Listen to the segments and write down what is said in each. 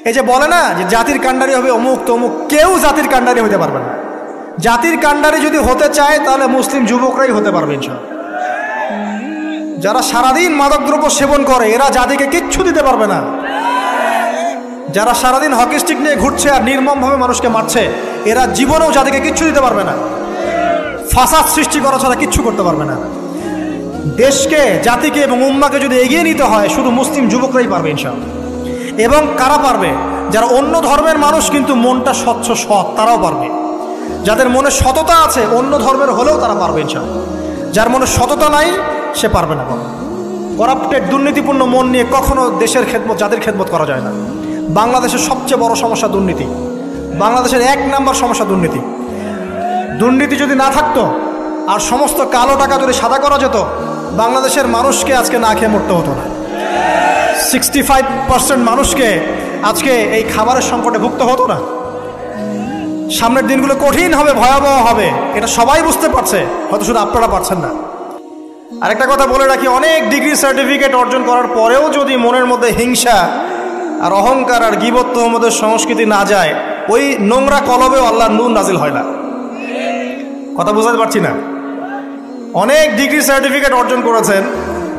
এই যে বলে না যে জাতির কাণ্ডারি হবে অমুক তমুক, কেউ জাতির কাণ্ডারি হতে পারবে না। জাতির কাণ্ডারি যদি হতে চায় তাহলে মুসলিম যুবকরাই হতে পারবে ইনশাআল্লাহ। যারা সারাদিন মাদকদ্রব্য সেবন করে এরা জাতিকে কিচ্ছু দিতে পারবে না। যারা সারাদিন হকি স্টিক নিয়ে ঘুরছে আর নির্মমভাবে মানুষকে মারছে এরা জীবনেও জাতিকে কিচ্ছু দিতে পারবে না। ফাসাদ সৃষ্টি করা ছাড়া কিচ্ছু করতে পারবে না। দেশকে, জাতিকে এবং উম্মাকে যদি এগিয়ে নিতে হয় শুধু মুসলিম যুবকরাই পারবে ইনশাআল্লাহ। এবং কারা পারবে? যারা অন্য ধর্মের মানুষ কিন্তু মনটা স্বচ্ছ সৎ, তারাও পারবে। যাদের মনে সততা আছে অন্য ধর্মের হলেও তারা পারবে ইনশাআল্লাহ। যার মনে সততা নাই সে পারবে না। করাপ্টেড, দুর্নীতিপূর্ণ মন নিয়ে কখনো দেশের খেদমত, জাতির খেদমত করা যায় না। বাংলাদেশের সবচেয়ে বড় সমস্যা দুর্নীতি। বাংলাদেশের 1 নাম্বার সমস্যা দুর্নীতি। দুর্নীতি যদি না থাকতো আর সমস্ত কালো টাকা যদি সাদা করা যেত বাংলাদেশের মানুষকে আজকে না খেয়ে মরতে হতো না। 65% মানুষকে আজকে এই খাবারের সংকটে ভুগতে হতো না। সামনের দিনগুলো কঠিন হবে, ভয়াবহ হবে, এটা সবাই বুঝতে পারছে, হয়তো শুধু আপনারা পারছেন না। আরেকটা কথা বলে রাখি, অনেক ডিগ্রি সার্টিফিকেট অর্জন করার পরেও যদি মনের মধ্যে হিংসা আর অহংকার আর গীবত তোহমতের সংস্কৃতি না যায়, ওই নোংরা কলবেও আল্লাহর নূর নাজিল হয় না। কথা বুঝাতে পারছি না? অনেক ডিগ্রি সার্টিফিকেট অর্জন করেছেন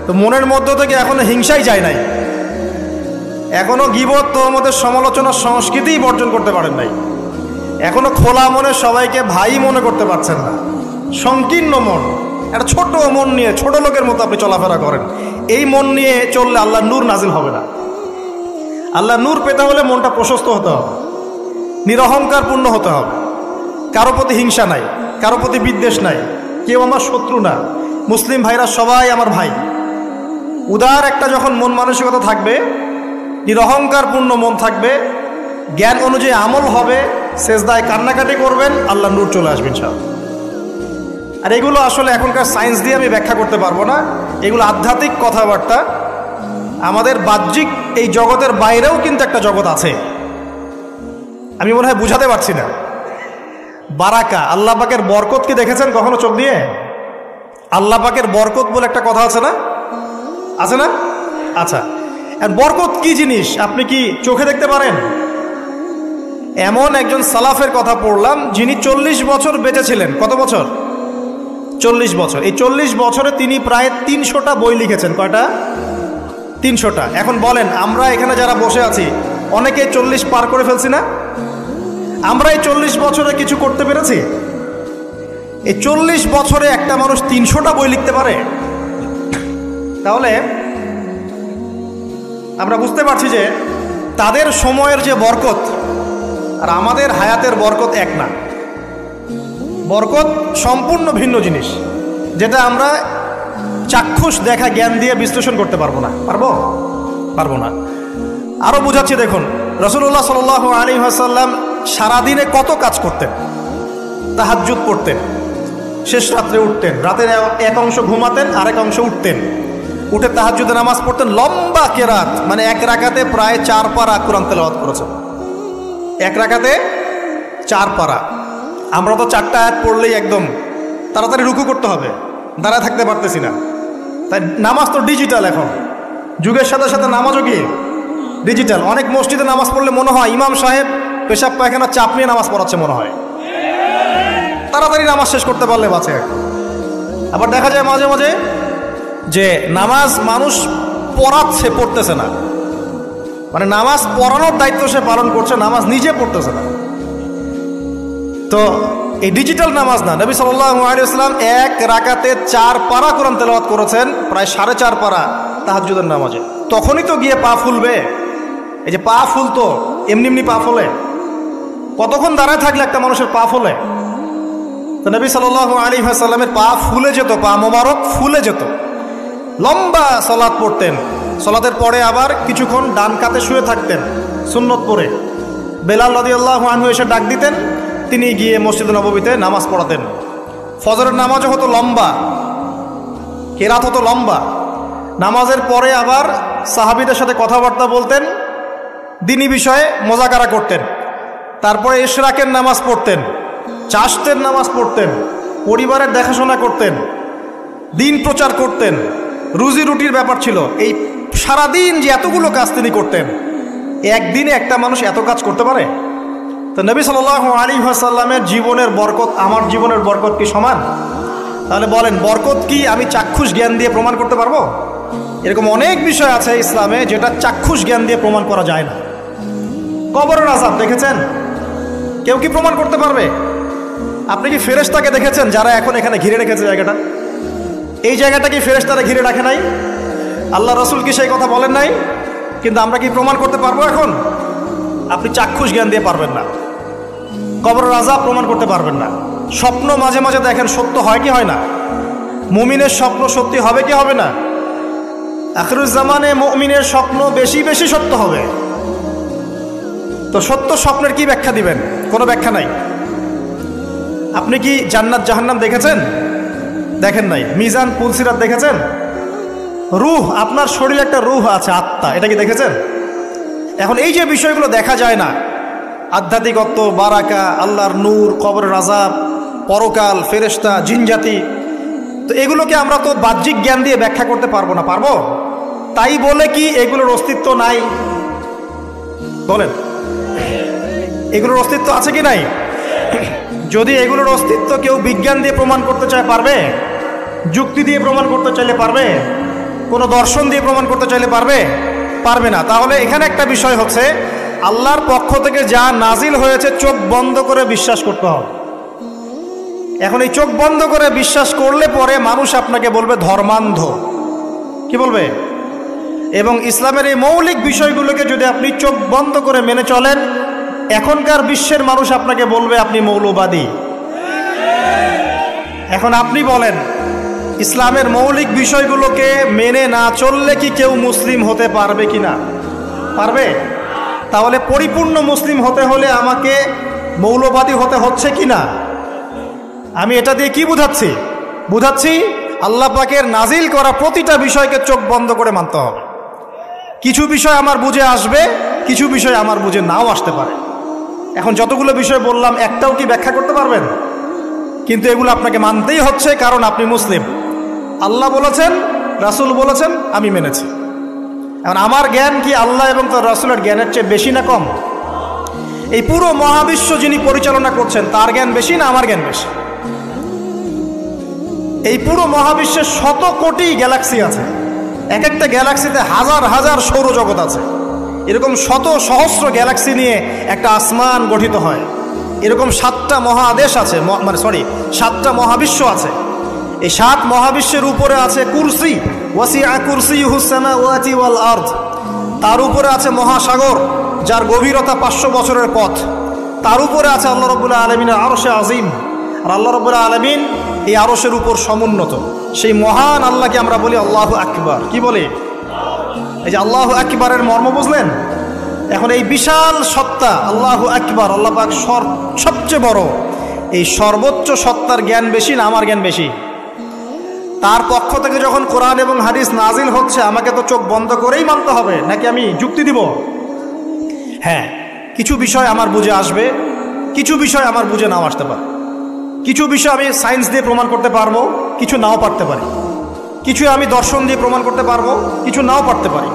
তো মনের মধ্য থেকে এখনো হিংসাই যায় নাই, এখনো গীবত তোহমতের সমালোচনার সংস্কৃতিই বর্জন করতে পারেন নাই, এখনো খোলা মনে সবাইকে ভাই মনে করতে পারছেন না। সংকীর্ণ মন, একটা ছোট মন নিয়ে ছোট লোকের মতো আপনি চলাফেরা করেন। এই মন নিয়ে চললে আল্লাহর নূর নাজিল হবে না। আল্লাহর নূর পেতে হলে মনটা প্রশস্ত হতে হবে, নিরহংকার পূর্ণ হতে হবে, কারো প্রতি হিংসা নাই, কারো প্রতি বিদ্বেষ নাই, কেউ আমার শত্রু না, মুসলিম ভাইরা সবাই আমার ভাই। উদার একটা যখন মন মানসিকতা থাকবে, নিরহংকার পূর্ণ মন থাকবে, জ্ঞান অনুযায়ী আমল হবে, সেজদায় কান্নাকাটি করবেন, আল্লাহর নূর চলে আসবে ইনশাআল্লাহ। আর এগুলো আসলে এখনকার সায়েন্স দিয়ে আমি ব্যাখ্যা করতে পারবো না, এগুলো আধ্যাত্মিক কথাবার্তা। আমাদের বাহ্যিক এই জগতের বাইরেও কিন্তু একটা জগৎ আছে, আমি মনে হয় বুঝাতে পারছি না। বারাকা, আল্লাহ পাকের বরকত কি দেখেছেন কখনো চোখ দিয়ে? আল্লাহ পাকের বরকত বলে একটা কথা আছে না? আছে না? আচ্ছা, বরকত কি জিনিস আপনি কি চোখে দেখতে পারেন? এমন একজন সালাফের কথা পড়লাম যিনি 40 বছর বেঁচে ছিলেন। কত বছর? 40 বছর। এই 40 বছরে তিনি প্রায় 300টা বই লিখেছেন। কয়টা? 300টা। এখন বলেন, আমরা এখানে যারা বসে আছি অনেকে 40 পার করে ফেলছি না? আমরা এই 40 বছরে কিছু করতে পেরেছি? এই 40 বছরে একটা মানুষ 300টা বই লিখতে পারে? তাহলে আমরা বুঝতে পারছি যে তাদের সময়ের যে বরকত আর আমাদের হায়াতের বরকত এক না। বরকত সম্পূর্ণ ভিন্ন জিনিস, যেটা আমরা চাক্ষুষ দেখা জ্ঞান দিয়ে বিশ্লেষণ করতে পারবো না। পারবো না। আরও বুঝাচ্ছি দেখুন, রাসূলুল্লাহ সাল্লাল্লাহু আলাইহি ওয়াসাল্লাম সারাদিনে কত কাজ করতেন। তাহাজ্জুদ পড়তেন, শেষ রাত্রে উঠতেন, রাতের এক অংশ ঘুমাতেন, আরেক অংশ উঠতেন, উঠে তাহাজ্জুদে নামাজ পড়তেন, লম্বা কেরাত, মানে এক রাকাতে প্রায় 4 পারা কোরআন তেলাওয়াত করেছেন। এক রাকাতে 4 পারা। আমরা তো 4টা আয়াত পড়লেই একদম তাড়াতাড়ি রুকু করতে হবে, দাঁড়ায় থাকতে পারতেছি না। তাই নামাজ তো ডিজিটাল, এখন যুগের সাথে সাথে নামাজও কি ডিজিটাল। অনেক মসজিদে নামাজ পড়লে মনে হয় ইমাম সাহেব পেশাব পায়খানা চাপ নিয়ে নামাজ পড়াচ্ছে মনে হয়, তাড়াতাড়ি নামাজ শেষ করতে পারলে বাঁচে। আবার দেখা যায় মাঝে মাঝে যে নামাজ মানুষ পড়াচ্ছে, পড়তেছে না, মানে নামাজ পড়ানোর দায়িত্ব সে পালন করছে, নামাজ নিজে পড়তেছে না। তো এই ডিজিটাল নামাজ না, নবী সাল্লাল্লাহু আলাইহি ওয়াসাল্লাম এক রাকাতে 4 পারা কোরআন তেলাওয়াত করেছেন, প্রায় 4.5 পারা তাহাজ্জুদের নামাজে। তখনই তো গিয়ে পা ফুলবে। এই যে পা ফুলতো, এমনি এমনি পা ফোলে? কতক্ষণ দাঁড়ায় থাকলে একটা মানুষের পা ফোলে? তো নবী সাল্লাল্লাহু আলাইহি ওয়াসাল্লামের পা ফুলে যেত, পা মোবারক ফুলে যেত। লম্বা সালাত পড়তেন, সালাতের পরে আবার কিছুক্ষণ ডান কাতে শুয়ে থাকতেন সুন্নত পড়ে। বেলাল রাদিয়াল্লাহু আনহু এসে ডাক দিতেন, তিনি গিয়ে মসজিদে নববীতে নামাজ পড়াতেন। ফজরের নামাজও হতো লম্বা, কেরাত হতো লম্বা। নামাজের পরে আবার সাহাবীদের সাথে কথাবার্তা বলতেন, দিনী বিষয়ে মোজাকারা করতেন। তারপরে ইশরাকের নামাজ পড়তেন, চাশতের নামাজ পড়তেন, পরিবারের দেখাশোনা করতেন, দিন প্রচার করতেন, রুজি রুটির ব্যাপার ছিল। এই সারাদিন যে এতগুলো কাজ তিনি করতেন, একদিনে একটা মানুষ এত কাজ করতে পারে? তো নবী সাল্লাল্লাহু আলাইহি ওয়াসাল্লামের জীবনের বরকত আমার জীবনের বরকত কি সমান? তাহলে বলেন, বরকত কি আমি চাক্ষুষ জ্ঞান দিয়ে প্রমাণ করতে পারবো? এরকম অনেক বিষয় আছে ইসলামে যেটা চাক্ষুষ জ্ঞান দিয়ে প্রমাণ করা যায় না। কবরের আযাব দেখেছেন? কেউ কি প্রমাণ করতে পারবে? আপনি কি ফেরেশতাকে দেখেছেন যারা এখন এখানে ঘিরে রেখেছে জায়গাটা? এই জায়গাটা কি ফেরেশতারা ঘিরে রাখে নাই? আল্লাহ রসুল কি সেই কথা বলেন নাই? কিন্তু আমরা কি প্রমাণ করতে পারবো এখন? আপনি চাক্ষুষ জ্ঞান দিয়ে পারবেন না। কবরের আযাব প্রমাণ করতে পারবেন না। স্বপ্ন মাঝে মাঝে দেখেন, সত্য হয় কি হয় না? মুমিনের স্বপ্ন সত্যি হবে কি হবে না? আখিরুজ জামানে মুমিনের স্বপ্ন বেশি বেশি সত্য হবে। তো সত্য স্বপ্নের কি ব্যাখ্যা দিবেন? কোনো ব্যাখ্যা নাই। আপনি কি জান্নাত জাহান্নাম দেখেছেন? দেখেন নাই। মিজান পুলসিরাত দেখেছেন? রূহ, আপনার শরীরে একটা রূহ আছে, আত্মা, এটা কি দেখেছেন? এখন এই যে বিষয়গুলো দেখা যায় না, আধ্যাত্মিকত্ব, বারাকা, আল্লাহর নূর, কবরের আযাব, পরকাল, ফেরেশতা, জিনজাতি, তো এগুলোকে আমরা তো বাহ্যিক জ্ঞান দিয়ে ব্যাখ্যা করতে পারবো না। পারবো? তাই বলে কি এগুলোর অস্তিত্ব নাই? বলেন, এগুলোর অস্তিত্ব আছে কি নাই? যদি এগুলোর অস্তিত্ব কেউ বিজ্ঞান দিয়ে প্রমাণ করতে চায়, পারবে? যুক্তি দিয়ে প্রমাণ করতে চাইলে পারবে? কোনো দর্শন দিয়ে প্রমাণ করতে চাইলে পারবে? পারবে না। তাহলে এখানে একটা বিষয় হচ্ছে, আল্লাহর পক্ষ থেকে যা নাজিল হয়েছে চোখ বন্ধ করে বিশ্বাস করতে হবে। এখন এই চোখ বন্ধ করে বিশ্বাস করলে পরে মানুষ আপনাকে বলবে ধর্মান্ধ। কি বলবে? এবং ইসলামের এই মৌলিক বিষয়গুলোকে যদি আপনি চোখ বন্ধ করে মেনে চলেন, এখনকার বিশ্বের মানুষ আপনাকে বলবে আপনি মৌলবাদী। এখন আপনি বলেন, ইসলামের মৌলিক বিষয়গুলোকে মেনে না চললে কি কেউ মুসলিম হতে পারবে কি না? পারবে? তাহলে পরিপূর্ণ মুসলিম হতে হলে আমাকে মৌলবাদী হতে হচ্ছে কি না? আমি এটা দিয়ে কি বুঝাচ্ছি? বুঝাচ্ছি আল্লাহ পাকের নাজিল করা প্রতিটা বিষয়কে চোখ বন্ধ করে মানতে হবে। কিছু বিষয় আমার বুঝে আসবে, কিছু বিষয় আমার বুঝে নাও আসতে পারে। এখন যতগুলো বিষয় বললাম, একটাও কি ব্যাখ্যা করতে পারবেন? কিন্তু এগুলো আপনাকে মানতেই হচ্ছে, কারণ আপনি মুসলিম। আল্লাহ বলেছেন, রাসূল বলেছেন, আমি মেনেছি। এখন আমার জ্ঞান কি আল্লাহ এবং তার রাসূলের জ্ঞানের চেয়ে বেশি না কম? এই পুরো মহাবিশ্ব যিনি পরিচালনা করছেন তার জ্ঞান বেশি না আমার জ্ঞান বেশি? এই পুরো মহাবিশ্বের শত কোটি গ্যালাক্সি আছে, এক একটা গ্যালাক্সিতে হাজার হাজার সৌরজগৎ আছে। এরকম শত সহস্র গ্যালাক্সি নিয়ে একটা আসমান গঠিত হয়। এরকম 7টা মহাদেশ আছে, সাতটা মহাবিশ্ব আছে। এই 7 মহাবিশ্বের উপরে আছে কুরসি, ওয়াসিআ কুরসিয়ুহুস সামাওয়াতি ওয়াল আরদ। তার উপরে আছে মহাসাগর, যার গভীরতা 500 বছরের পথ। তার উপরে আছে আল্লাহ রাব্বুল আলামিনের আরশে আজিম। আর আল্লাহ রাব্বুল আলামিন এই আরশের উপর সমুন্নত। সেই মহান আল্লাহকে আমরা বলি আল্লাহু আকবার। কি বলি? এই যে আল্লাহু আকবারের মর্ম বুঝলেন? এখন এই বিশাল সত্তা আল্লাহু আকবার, আল্লাহ পাক সবচেয়ে বড়, এই সর্বোচ্চ সত্তার জ্ঞান বেশি না আমার জ্ঞান বেশি? তার পক্ষ থেকে যখন কোরআন এবং হাদিস নাজিল হচ্ছে, আমাকে তো চোখ বন্ধ করেই মানতে হবে, নাকি আমি যুক্তি দিব? হ্যাঁ, কিছু বিষয় আমার বুঝে আসবে, কিছু বিষয় আমার বুঝে নাও আসতে পারে। কিছু বিষয় আমি সায়েন্স দিয়ে প্রমাণ করতে পারবো, কিছু নাও পারতে পারি। কিছু আমি দর্শন দিয়ে প্রমাণ করতে পারবো, কিছু নাও পারতে পারি।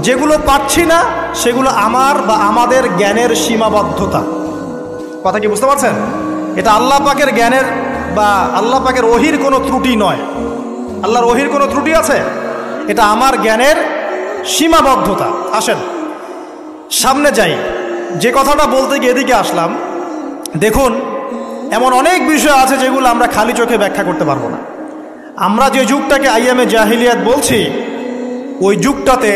যেগুলো পারছি না সেগুলো আমার বা আমাদের জ্ঞানের সীমাবদ্ধতা। কথা কি বুঝতে পারছেন? এটা আল্লাহ পাকের জ্ঞানের বা আল্লাহ পাকের ওহির কোনো ত্রুটি নয়। আল্লাহর ওহির কোনো ত্রুটি আছে? এটা আমার জ্ঞানের সীমাবদ্ধতা। আসেন সামনে যাই। যে কথাটা বলতে গিয়ে এদিকে আসলাম, দেখুন এমন অনেক বিষয় আছে যেগুলো আমরা খালি চোখে ব্যাখ্যা করতে পারবো না। আমরা যে যুগটাকে আইয়ামে জাহিলিয়াত বলছি, ওই যুগটাতে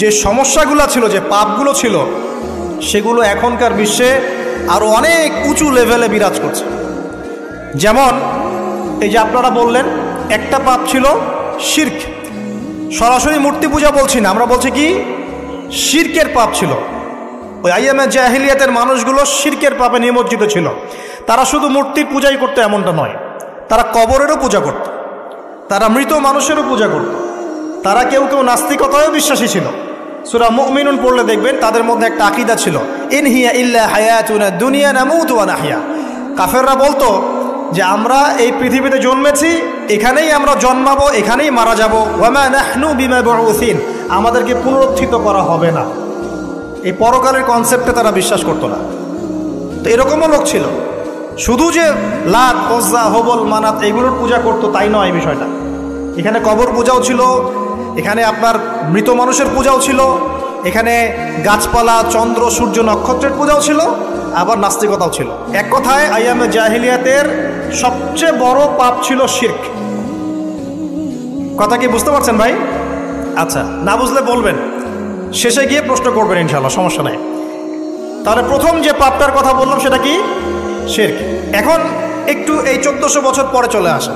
যে সমস্যাগুলো ছিল, যে পাপগুলো ছিল, সেগুলো এখনকার বিশ্বে আরও অনেক উঁচু লেভেলে বিরাজ করছে। যেমন এই যে আপনারা বললেন, একটা পাপ ছিল শিরক। সরাসরি মূর্তি পূজা বলছি না, আমরা বলছি কি শিরকের পাপ ছিল। ওই আইয়ামে জাহিলিয়াতের মানুষগুলো শিরকের পাপে নিমজ্জিত ছিল। তারা শুধু মূর্তির পূজাই করতো এমনটা নয়, তারা কবরেরও পূজা করত, তারা মৃত মানুষেরও পূজা করত, তারা কেউ কেউ নাস্তিকতায়ও বিশ্বাসী ছিল। সূরা মুমিনুন পড়লে দেখবেন তাদের মধ্যে একটা আকীদা ছিল, ইন হিয়া ইল্লা হায়াতুনা দুনিয়া নামুতু ওয়া নাহয়া। কাফেররা বলতো যে আমরা এই পৃথিবীতে জন্মেছি, এখানেই আমরা জন্মাবো, এখানেই মারা যাব। ওয়া মা নাহনু বিমাবউসিন, আমাদেরকে পুনরুত্থিত করা হবে না। এই পরকালের কনসেপ্টে তারা বিশ্বাস করতো না। তো এরকমও লোক ছিল, শুধু যে লাত, ওজ্জা, হবল, মানাত এগুলোর পূজা করতো তাই নয় বিষয়টা। এখানে কবর পূজাও ছিল, এখানে আপনার মৃত মানুষের পূজাও ছিল, এখানে গাছপালা, চন্দ্র, সূর্য, নক্ষত্রের পূজাও ছিল, আবার নাস্তিকতাও ছিল। এক কথায় আইয়ামে জাহিলিয়াতের সবচেয়ে বড় পাপ ছিল শিরক। কথা কি বুঝতে পারছেন ভাই? আচ্ছা, না বুঝলে বলবেন, শেষে গিয়ে প্রশ্ন করবেন ইনশাআল্লাহ, সমস্যা নাই। তাহলে প্রথম যে পাপটার কথা বললাম সেটা কি? শিরক। এখন একটু এই 1400 বছর পরে চলে আসে,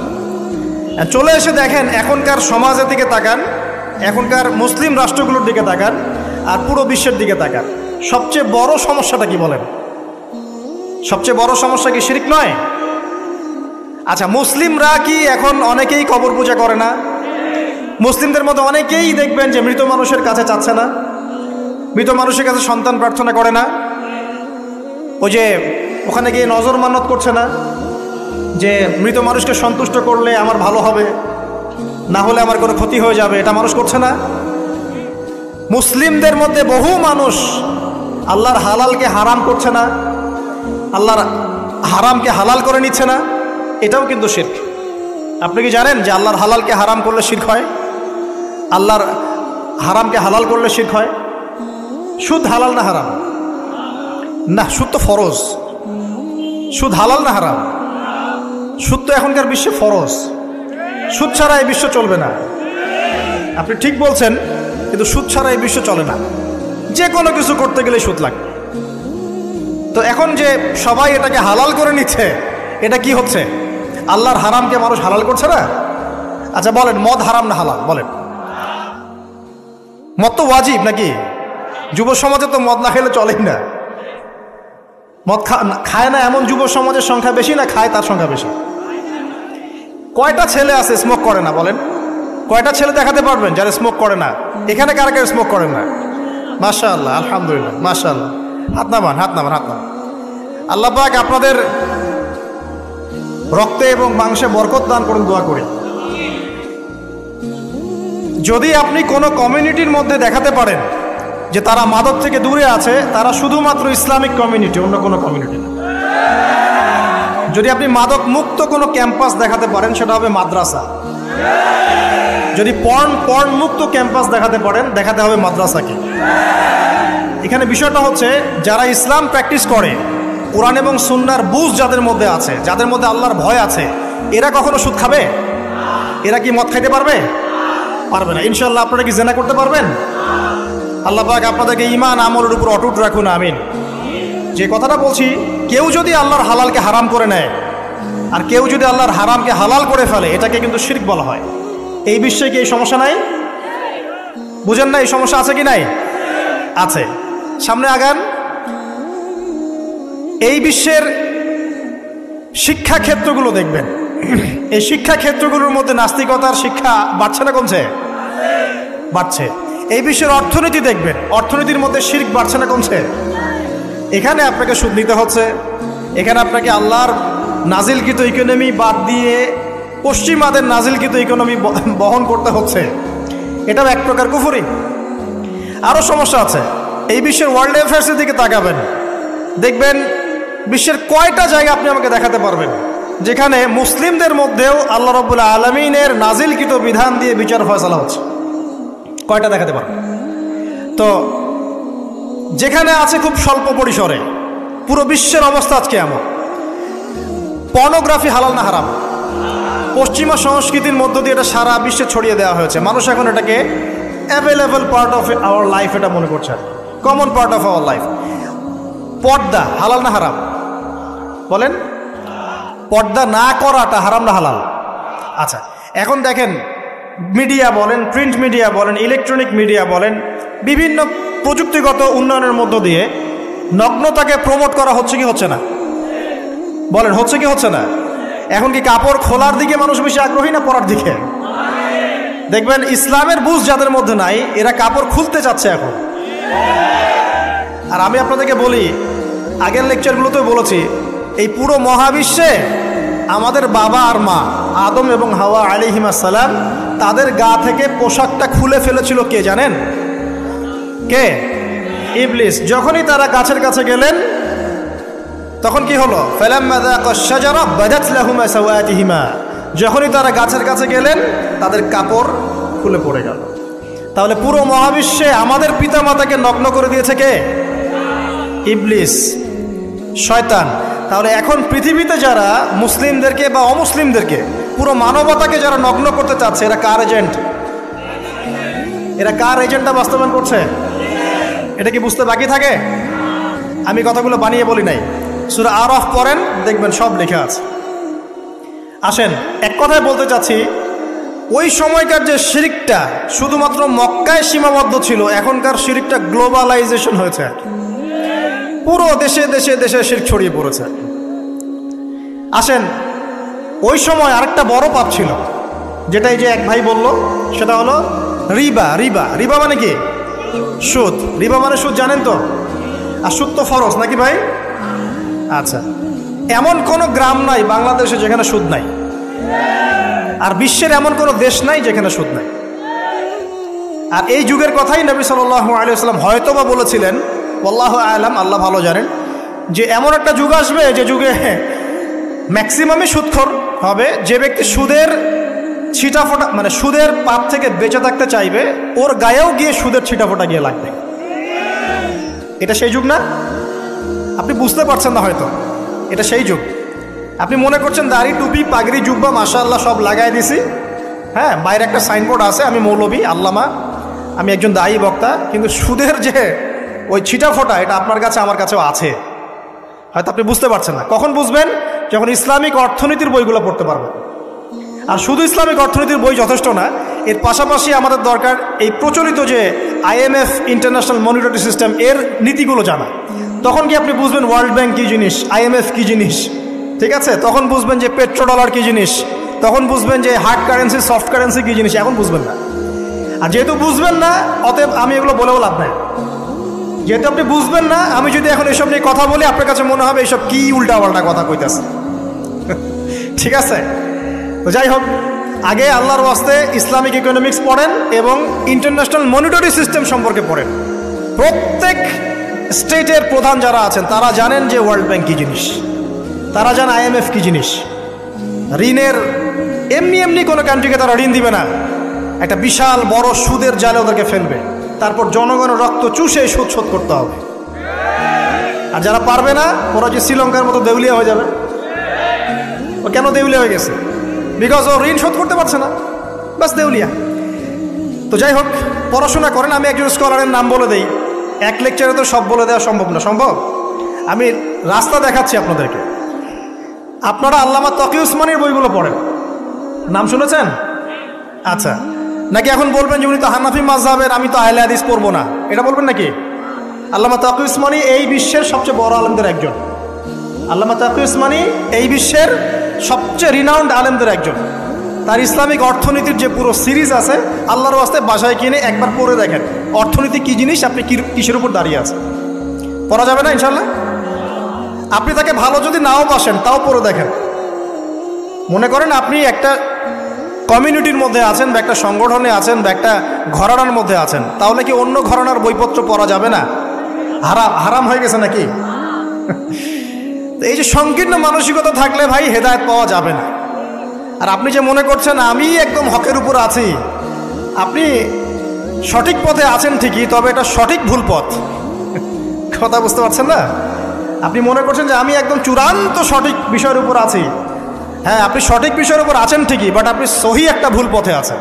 চলে এসে দেখেন এখনকার সমাজের দিকে তাকান, এখনকার মুসলিম রাষ্ট্রগুলোর দিকে তাকান, আর পুরো বিশ্বের দিকে তাকান। সবচেয়ে বড় সমস্যাটা কি বলেন? সবচেয়ে বড় সমস্যা কি শিরক নয়? আচ্ছা, মুসলিমরা কি এখন অনেকেই কবর পূজা করে না? মুসলিমদের মধ্যে অনেকেই দেখবেন যে মৃত মানুষের কাছে চাচ্ছে না, মৃত মানুষের কাছে সন্তান প্রার্থনা করে না, ওই যে ওখানে গিয়ে নজর মান্নত করছে না যে মৃত মানুষকে সন্তুষ্ট করলে আমার ভালো হবে, না হলে আমার কোনো ক্ষতি হয়ে যাবে, এটা মানুষ করছে না। মুসলিমদের মধ্যে বহু মানুষ আল্লাহর হালালকে হারাম করছে না, আল্লাহর হারামকে হালাল করে নিচ্ছে না, এটাও কিন্তু শিরক। আপনি কি জানেন যে আল্লাহর হালালকে হারাম করলে শিরক হয়? আল্লাহর হারামকে হালাল করলে শিরক হয়। সুদ হালাল না হারাম? না, সুদ তো ফরজ। সুদ হালাল না হারাম? সুদ তো এখনকার বিশ্বে ফরজ। সুদ ছাড়া এই বিশ্ব চলবে না। আপনি ঠিক বলছেন, কিন্তু সুদ ছাড়া এই বিশ্ব চলে না। যে কোনো কিছু করতে গেলে সুদ লাগবে। তো এখন যে সবাই এটাকে হালাল করে নিচ্ছে, এটা কি হচ্ছে? আল্লাহর হারামকে মানুষ হালাল করছে না। আচ্ছা বলেন, মদ হারাম না হালাল? বলেন। মদ তো ওয়াজিব নাকি? যুব সমাজে তো মদ না খেলে চলেই না। মদ খায় না এমন যুব সমাজের সংখ্যা বেশি, না খায় তার সংখ্যা বেশি? কয়টা ছেলে আছে স্মোক করে না? বলেন, কয়টা ছেলে দেখাতে পারবেন যারা স্মোক করে না? এখানে কারা কারা স্মোক করেন না? মাশাআল্লাহ, আলহামদুলিল্লাহ, মাশাআল্লাহ। হাত নামান, হাত নামান, হাত নামান। আল্লাহ পাক আপনাদের রক্তে এবং মাংসে বরকত দান করুন, দোয়া করি। যদি আপনি কোনো কমিউনিটির মধ্যে দেখাতে পারেন যে তারা মাদক থেকে দূরে আছে, তারা শুধুমাত্র ইসলামিক কমিউনিটি, অন্য কোনো কমিউনিটি না। যদি আপনি মাদক মুক্ত কোনো ক্যাম্পাস দেখাতে পারেন, সেটা হবে মাদ্রাসা। যদি পর্ন মুক্ত ক্যাম্পাস দেখাতে পারেন, দেখাতে হবে মাদ্রাসাকে। এখানে বিষয়টা হচ্ছে, যারা ইসলাম প্র্যাকটিস করে, কোরআন এবং সুন্নাহর বুঝ যাদের মধ্যে আছে, যাদের মধ্যে আল্লাহর ভয় আছে, এরা কখনো সুদ খাবে? এরা কি মদ খাইতে পারবে? পারবে না। ইনশাআল্লাহ আপনারা কি জেনা করতে পারবেন? আল্লাহ পাক আপনাদেরকে ঈমান আমলের উপর অটুট রাখুন, আমিন। যে কথাটা বলছি, কেউ যদি আল্লাহর হালালকে হারাম করে নেয়, আর কেউ যদি আল্লাহর হারামকে হালাল করে ফেলে, এটাকে কিন্তু শিরক বলা হয়। এই বিশ্বে কি এই সমস্যা নাই? বুঝেন না এই সমস্যা আছে কি নাই? আছে। সামনে আগান। এই বিশ্বের শিক্ষা ক্ষেত্রগুলো দেখবেন, এই শিক্ষা ক্ষেত্রগুলোর মধ্যে নাস্তিকতার শিক্ষা বাড়ছে না কমছে? বাড়ছে। এই বিশ্বের অর্থনীতি দেখবেন, অর্থনীতির মধ্যে শিরক বাড়ছে না কমছে? এখানে আপনাকে সুদ নিতে হচ্ছে, এখানে আপনাকে আল্লাহর নাজিলকৃত ইকোনমি বাদ দিয়ে পশ্চিমাদের নাজিলকৃত ইকোনমি বহন করতে হচ্ছে। এটাও এক প্রকার কুফরি। আরও সমস্যা আছে। এই বিশ্বের ওয়ার্ল্ড অ্যাফেয়ার্সের দিকে তাকাবেন, দেখবেন বিশ্বের কয়টা জায়গা আপনি আমাকে দেখাতে পারবেন যেখানে মুসলিমদের মধ্যেও আল্লাহ রাব্বুল আলামিনের নাজিলকৃত বিধান দিয়ে বিচার ফয়সালা হচ্ছে? কয়টা দেখাতে পারবেন? তো যেখানে আছে খুব স্বল্প পরিসরে। পুরো বিশ্বের অবস্থা আজকে এমন। পর্নোগ্রাফি হালাল না হারাম? পশ্চিমা সংস্কৃতির মধ্য দিয়ে এটা সারা বিশ্বে ছড়িয়ে দেওয়া হয়েছে। মানুষ এখন এটাকে available part of our life এটা মনে করছে, common part of our life. পর্দা হালাল না হারাম? বলেন, পর্দা না করাটা হারাম না হালাল? আচ্ছা, এখন দেখেন, মিডিয়া বলেন, প্রিন্ট মিডিয়া বলেন, ইলেকট্রনিক মিডিয়া বলেন, বিভিন্ন প্রযুক্তিগত উন্নয়নের মধ্য দিয়ে নগ্নতাকে প্রমোট করা হচ্ছে কি হচ্ছে না? বলেন, হচ্ছে কি হচ্ছে না? এখন কি কাপড় খোলার দিকে মানুষ বেশি আগ্রহী না পরার দিকে? দেখবেন ইসলামের বুঝ যাদের মধ্যে নাই, এরা কাপড় খুলতে চাচ্ছে এখন। আর আমি আপনাদেরকে বলি, আগের লেকচারগুলোতেও বলেছি, এই পুরো মহাবিশ্বে আমাদের বাবা আর মা আদম এবং হাওয়া আলাইহিমুস সালাম, তাদের গা থেকে পোশাকটা খুলে ফেলেছিল কে জানেন? কে? ইবলিস যখনই তারা গাছের কাছে গেলেন তখন কি হলো? ফালাম্মা যাকাশ শাজারা বাদাত লাহুমা সাওয়াতিহিমা, যখনই তারা গাছের কাছে গেলেন তাদের কাপড় খুলে পড়ে গেল। তাহলে পুরো মহাবিশ্বে আমাদের পিতামাতাকে নগ্ন করে দিয়েছে কে? ইবলিস, শয়তান। তাহলে এখন পৃথিবীতে যারা মুসলিমদেরকে বা অমুসলিমদেরকে, পুরো মানবতাকে যারা নগ্ন করতে চাচ্ছে, এরা কার এজেন্ট? এরা কার এজেন্টটা বাস্তবায়ন করছে? এটা কি বুঝতে বাকি থাকে? আমি কথাগুলো বানিয়ে বলি নাই, সূরা আরাফ পড়েন, দেখবেন সব লেখা আছে। আসেন, এক কথায় বলতে চাচ্ছি, ওই সময়কার যে শিরকটা শুধুমাত্র মক্কায় সীমাবদ্ধ ছিল, এখনকার শিরকটা গ্লোবালাইজেশন হয়েছে, পুরো দেশে দেশে দেশে শিরক ছড়িয়ে পড়েছে। আসেন, ওই সময় আরেকটা বড় পাপ ছিল, যেটা এই যে এক ভাই বলল, সেটা হলো রিবা। রিবা, রিবা মানে কি? সুদ। রিবা মানে সুদ, জানেন তো? আর সুদ তো ফরজ, নাকি ভাই? আচ্ছা, এমন কোনো গ্রাম নাই বাংলাদেশে যেখানে সুদ নাই, আর বিশ্বের এমন কোনো দেশ নাই যেখানে সুদ নাই। আর এই যুগের কথাই নবী সাল্লাল্লাহু আলাইহি ওয়াসাল্লাম হয়তো বা বলেছিলেন, আল্লাহু আ'লাম, আল্লাহ ভালো জানেন, যে এমন একটা যুগ আসবে যে যুগে ম্যাক্সিমামই সুদখোর হবে। যে ব্যক্তি সুদের ছিটাফোঁটা, মানে সুদের পাপ থেকে বেঁচে থাকতে চাইবে, ওর গায়েও গিয়ে সুদের ছিটাফোঁটা গিয়ে লাগবে। এটা সেই যুগ না? আপনি বুঝতে পারছেন না হয়তো, এটা সেই যুগ। আপনি মনে করছেন দাড়ি, টুপি, পাগড়ি, জুব্বা মাশাআল্লাহ সব লাগাই দিছি, হ্যাঁ, বাইরে একটা সাইনবোর্ড আছে, আমি মৌলবী, আল্লামা, আমি একজন দায়ী বক্তা, কিন্তু সুদের যে ওই ছিটাফোঁটা, এটা আপনার কাছে আমার কাছেও আছে, হয়তো আপনি বুঝতে পারছেন না। কখন বুঝবেন? যখন ইসলামিক অর্থনীতির বইগুলো পড়তে পারবেন। আর শুধু ইসলামিক অর্থনীতির বই যথেষ্ট না, এর পাশাপাশি আমাদের দরকার এই প্রচলিত যে IMF, ইন্টারন্যাশনাল মনিটারি সিস্টেম, এর নীতিগুলো জানা। তখন কি আপনি বুঝবেন ওয়ার্ল্ড ব্যাংক কী জিনিস, IMF কী জিনিস, ঠিক আছে? তখন বুঝবেন যে পেট্রো ডলার কী জিনিস, তখন বুঝবেন যে হার্ড কারেন্সি, সফট কারেন্সি কী জিনিস, এখন বুঝবেন না। আর যেহেতু বুঝবেন না, অতএব আমি এগুলো বলেও লাভ নাই। যেহেতু আপনি বুঝবেন না, আমি যদি এখন এসব নিয়ে কথা বলি, আপনার কাছে মনে হবে এইসব কী উল্টাপাল্টা কথা কইতেছে। ঠিক আছে? তো যাই হোক, আগে আল্লাহর ওয়াস্তে ইসলামিক ইকোনমিক্স পড়েন এবং ইন্টারন্যাশনাল মনিটারি সিস্টেম সম্পর্কে পড়েন। প্রত্যেক স্টেটের প্রধান যারা আছেন তারা জানেন যে ওয়ার্ল্ড ব্যাংক কী জিনিস, তারা জানেন IMF কী জিনিস। ঋণের এমনি এমনি কোনো কান্ট্রিকে তারা ঋণ দিবে না, একটা বিশাল বড় সুদের জালে ওদেরকে ফেলবে, তারপর জনগণের রক্ত চুষে সুদ শোধ করতে হবে। আর যারা পারবে না, ওরা যে শ্রীলঙ্কার মতো দেউলিয়া হয়ে যাবে। ও কেন দেউলিয়া হয়ে গেছে? বিকজ ও ঋণ শোধ করতে পারছে না, বাস দেউলিয়া। তো যাই হোক, পড়াশোনা করেন। আমি একজন স্কলারের নাম বলে দেই, এক লেকচারে তো সব বলে দেওয়া সম্ভব না। সম্ভব? আমি রাস্তা দেখাচ্ছি আপনাদেরকে। আপনারা আল্লামা তকি উসমানীর বইগুলো পড়েন, নাম শুনেছেন? আচ্ছা, নাকি এখন বলবেন যে উনি তো হানাফি মাযহাবের, আমি তো আহলে হাদিস পড়বো না, এটা বলবেন নাকি? আল্লামা তকি উসমানী এই বিশ্বের সবচেয়ে বড় আলেমদের একজন। আল্লামা তকি উসমানী এই বিশ্বের সবচেয়ে রিনাউন্ড আলেমদের একজন। তার ইসলামিক অর্থনীতির যে পুরো সিরিজ আছে, আল্লাহর ওয়াস্তে বাসায় কিনে একবার পড়ে দেখেন অর্থনীতি কী জিনিস, আপনি কিসের উপর দাঁড়িয়ে আছে। পড়া যাবে না ইনশাল্লাহ? আপনি তাকে ভালো যদি নাও বাসেন, তাও পড়ে দেখেন। মনে করেন আপনি একটা কমিউনিটির মধ্যে আছেন, বা একটা সংগঠনে আছেন, বা একটা ঘরানার মধ্যে আছেন, তাহলে কি অন্য ঘরানার বইপত্র পড়া যাবে না? হারাম হয়ে গেছে নাকি? এই যে সংকীর্ণ মানসিকতা থাকলে ভাই হেদায়েত পাওয়া যাবে না। আর আপনি যে মনে করছেন আমি একদম হকের উপর আছি, আপনি সঠিক পথে আছেন ঠিকই, তবে এটা সঠিক ভুল পথ। কথা বুঝতে পারছেন না? আপনি মনে করছেন যে আমি একদম চূড়ান্ত সঠিক বিষয়ের উপর আছি। হ্যাঁ, আপনি সঠিক বিষয়ের উপর আছেন ঠিকই, বাট আপনি সহি একটা ভুল পথে আছেন।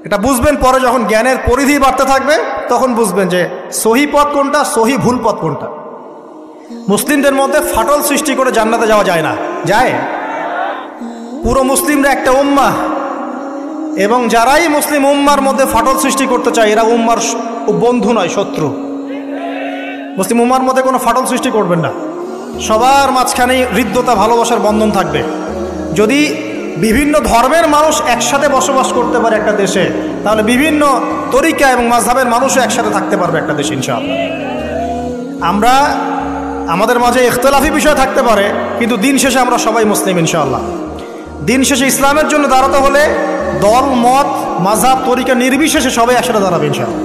এটা বুঝবেন পরে, যখন জ্ঞানের পরিধি বাড়তে থাকবে, তখন বুঝবেন যে সহি পথ কোনটা, সহি ভুল পথ কোনটা। মুসলিমদের মধ্যে ফাটল সৃষ্টি করে জান্নাতে যাওয়া যায় না। যায়? পুরো মুসলিমরা একটা উম্মাহ, এবং যারাই মুসলিম উম্মার মধ্যে ফাটল সৃষ্টি করতে চায়, এরা উম্মার বন্ধু নয়, শত্রু। মুসলিম উম্মার মধ্যে কোনো ফাটল সৃষ্টি করবেন না। সবার মাঝখানেই হৃদ্যতা, ভালোবাসার বন্ধন থাকবে। যদি বিভিন্ন ধর্মের মানুষ একসাথে বসবাস করতে পারে একটা দেশে, তাহলে বিভিন্ন তরিকা এবং মাযহাবের মানুষও একসাথে থাকতে পারবে একটা দেশে ইনশাআল্লাহ। আমরা আমাদের মাঝে ইখতিলাফি বিষয় থাকতে পারে, কিন্তু দিন শেষে আমরা সবাই মুসলিম ইনশাআল্লাহ। দিন শেষে ইসলামের জন্য দাঁড়াতে হলে দল, মত, মাযহাব, তরিকা নির্বিশেষে সবাই একসাথে দাঁড়াবে ইনশাআল্লাহ।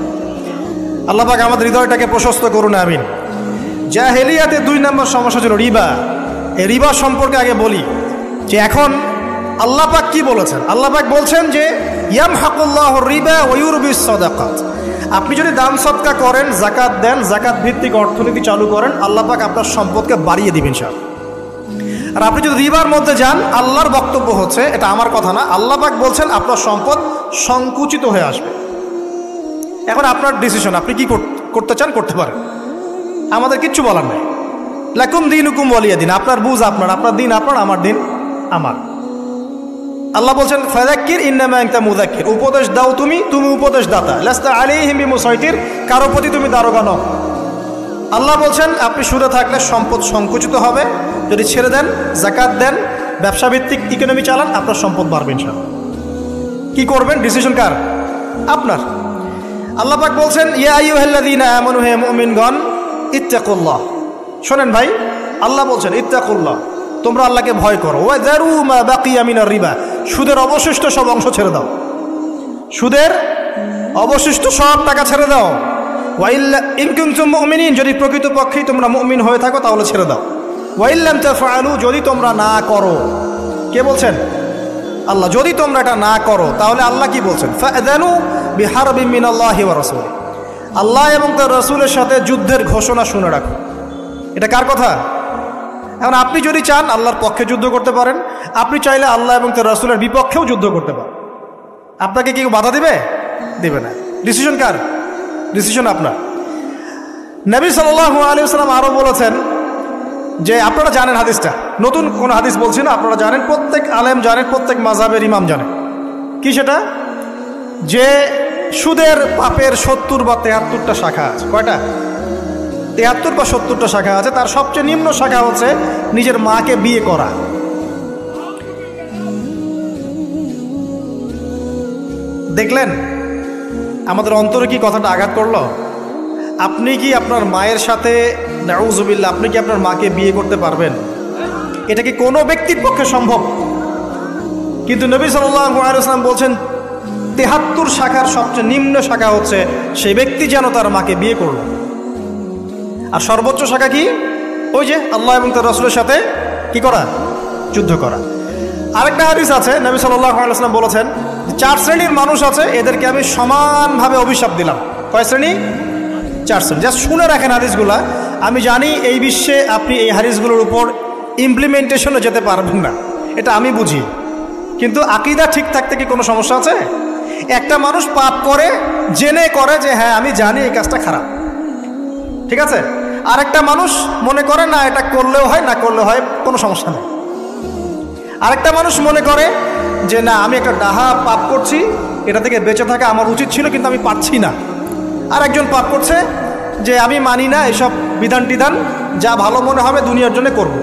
আল্লাহ পাক আমাদের হৃদয়টাকে প্রশস্ত করুন, আমিন। জাহেলিয়াতে 2 নম্বর সমস্যা ছিল রিবা। এই রিবা সম্পর্কে আগে বলি যে এখন আল্লাহ পাক কি বলেছেন। আল্লাহ পাক বলছেন যে ইয়ামহাকুল্লাহুর রিবা ওয়া ইউরবিস সাদাকাত। আপনি যদি দান সদকা করেন, যাকাত দেন, যাকাত ভিত্তিক অর্থনীতি চালু করেন, আল্লাহ পাক আপনার সম্পদকে বাড়িয়ে দিবেন ইনশাআল্লাহ। আর আপনি যদি রিবার মধ্যে যান, আল্লাহর বক্তব্য হচ্ছে, এটা আমার কথা না, আল্লাহ পাক বলছেন আপনার সম্পদ সংকুচিত হয়ে আসবে। এখন আপনার ডিসিশন, আপনি কি করতে চান করতে পারেন, আমাদের কিচ্ছু বলার নেই। লাকুম দীনুকুম ওয়ালিয়া দিন, আপনার বুঝ আপনার, আপনার দিন আপনার, আমার দিন আমার। আল্লাহ বলছেন ফাযাক্কির ইন্নামা আনতা মুযাক্কির, উপদেশ দাও তুমি, তুমি উপদেশ দাতা। লাস্তা আলাইহিম বিমুসাইতির, কারো প্রতি তুমি দারোগা নও। আল্লাহ বলছেন আপনি সুদে থাকলে সম্পদ সংকুচিত হবে, যদি ছেড়ে দেন, যাকাত দেন, ব্যবসা ভিত্তিক ইকোনমি চালান, আপনার সম্পদ বাড়বে ইনশাআল্লাহ। কি করবেন, ডিসিশন কার? আপনার। আল্লাহ পাক বলছেন ইয়া আইয়ুহাল্লাযীনা আমানু, হে মুমিনগণ, ইত্তাকুল্লাহ। শোনেন ভাই, আল্লাহ বলছেন ইত্তাকুল্লাহ, তোমরা আল্লাহকে ভয় করো। ওয়া যারু মা বাকিয়া মিনার রিবা, সুদের অবশিষ্ট সব অংশ ছেড়ে দাও, সুদের অবশিষ্ট সব টাকা ছেড়ে দাও। ওয়া ইল্লা ইন কুনতুম মুমিনিন, যদি প্রকৃতপক্ষেই তোমরা মুমিন হয়ে থাকো তাহলে ছেড়ে দাও। ওয়া ইল্লাম তাফআলু, যদি তোমরা না করো। কে বলছেন? আল্লাহ। যদি তোমরা এটা না করো তাহলে আল্লাহ কি বলছেন? ফাআযানু বিহারবিন মিনাল্লাহি ওয়া রাসূলিহি, আল্লাহ এবং তার রাসূলের সাথে যুদ্ধের ঘোষণা শুনে রাখো। এটা কার কথা? এখন আপনি যদি চান আল্লাহর পক্ষে যুদ্ধ করতে পারেন, আপনি চাইলে আল্লাহ এবং তার রাসূলের বিপক্ষেও যুদ্ধ করতে পারেন। আপনাকে কি বাধা দিবে? দিবে না। ডিসিশন কার? ডিসিশন আপনার। নবী সাল্লাল্লাহু আলাইহি ওয়াসাল্লাম আরও বলেছেন যে, আপনারা জানেন হাদিসটা, নতুন কোন হাদিস বলছি না, আপনারা জানেন, প্রত্যেক আলেম জানেন, প্রত্যেক মাযহাবের ইমাম জানেন। কি সেটা? যে সুদের পাপের 70 বা 73টা শাখা আছে। কয়টা? 73 বা 70টা শাখা আছে। তার সবচেয়ে নিম্ন শাখা হচ্ছে নিজের মাকে বিয়ে করা। দেখলেন আমাদের অন্তরে কি কথাটা আঘাত করলো? আপনি কি আপনার মায়ের সাথে, নাউযুবিল্লাহ, আপনি কি আপনার মাকে বিয়ে করতে পারবেন? এটা কি কোনো ব্যক্তির পক্ষে সম্ভব? কিন্তু নবী সাল্লাল্লাহু আলাইহি ওয়াসাল্লাম বলছেন 73 শাখার সবচেয়ে নিম্ন শাখা হচ্ছে সেই ব্যক্তি যেন তার মাকে বিয়ে করল। আর সর্বোচ্চ শাখা কি? ওই যে আল্লাহ এবং তার রাসূলের সাথে কি করা? যুদ্ধ করা। আরেকটা হাদিস আছে, নবী সাল্লাল্লাহু আলাইহি ওয়াসাল্লাম বলেছেন 4 শ্রেণীর মানুষ আছে, এদেরকে আমি সমানভাবে অভিশাপ দিলাম। কয় শ্রেণী? 4 শ্রেণী। জাস্ট শুনে রাখেন হাদিসগুলা। আমি জানি এই বিশ্বে আপনি এই হাদিসগুলোর উপর ইমপ্লিমেন্টেশনে যেতে পারবেন না, এটা আমি বুঝি, কিন্তু আকীদা ঠিক থাকতে কি কোনো সমস্যা আছে? একটা মানুষ পাপ করে, জেনে করে যে হ্যাঁ আমি জানি এই কাজটা খারাপ, ঠিক আছে। আরেকটা মানুষ মনে করে না এটা করলেও হয়, না করলেও হয়, কোনো সমস্যা নেই। আরেকটা মানুষ মনে করে যে না আমি একটা ডাহা পাপ করছি, এটা থেকে বেঁচে থাকা আমার উচিত ছিল কিন্তু আমি পারছি না। আর একজন পাপ করছে যে আমি মানি না এসব বিধান টিধান, যা ভালো মনে হবে দুনিয়ার জন্য করব।